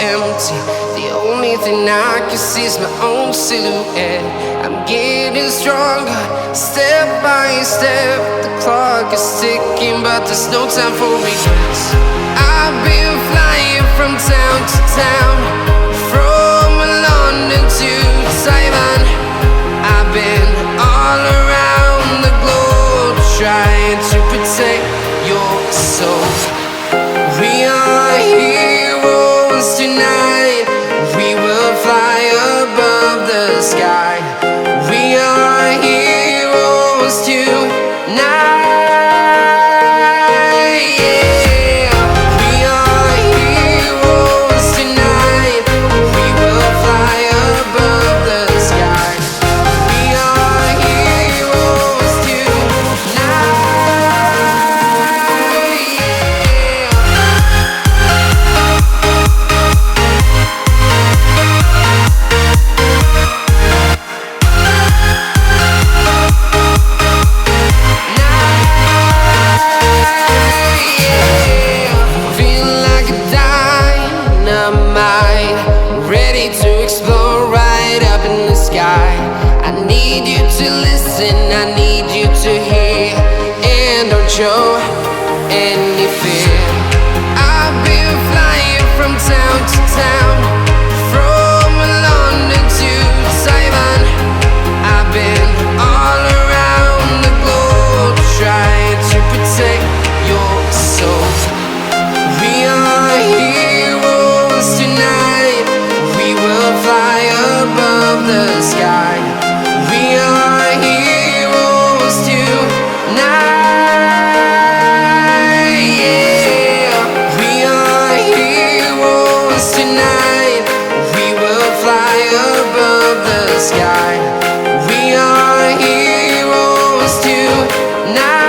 empty. The only thing I can see is my own silhouette. I'm getting stronger, step by step. The clock is ticking, but there's no time for regrets. I've been flying from town to town, from London to Taiwan. I've been all around the globe, trying to protect your soul. We are heroes tonight. We will fly above the sky. We are heroes tonight. Yeah. We are heroes tonight. We will fly above the sky. We are heroes tonight. I need you to hear and don't show any fear. I've been flying from town to town, from London to Taiwan. I've been all around the globe, trying to protect your soul. We are heroes tonight. We will fly above the sky. We are heroes tonight. Yeah. We are heroes tonight. We will fly above the sky. We are heroes tonight.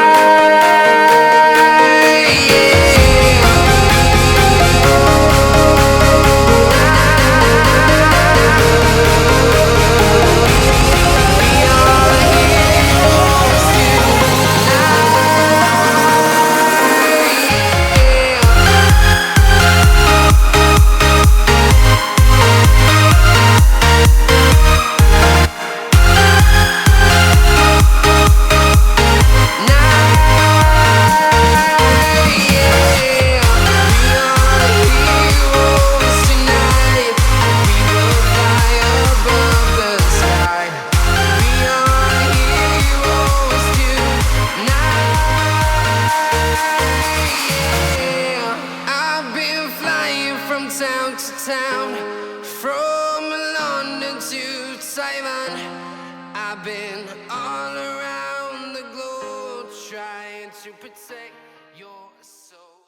Town to town, from London to Taiwan. I've been all around the globe, trying to protect your soul.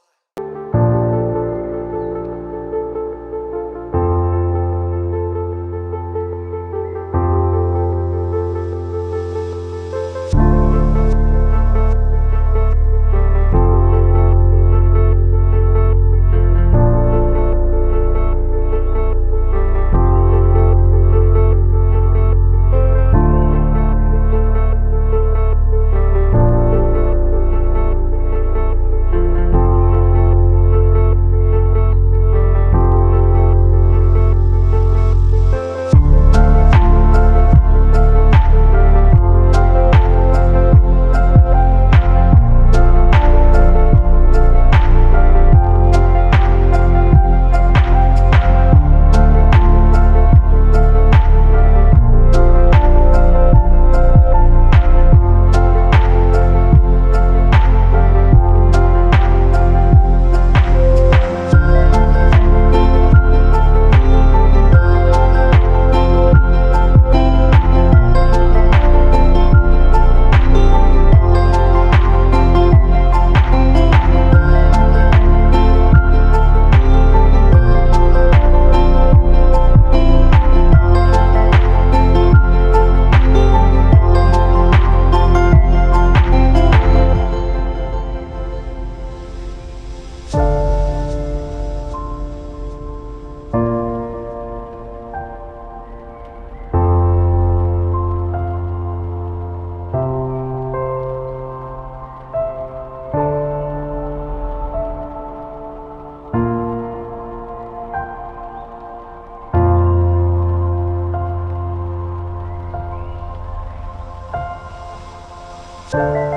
you.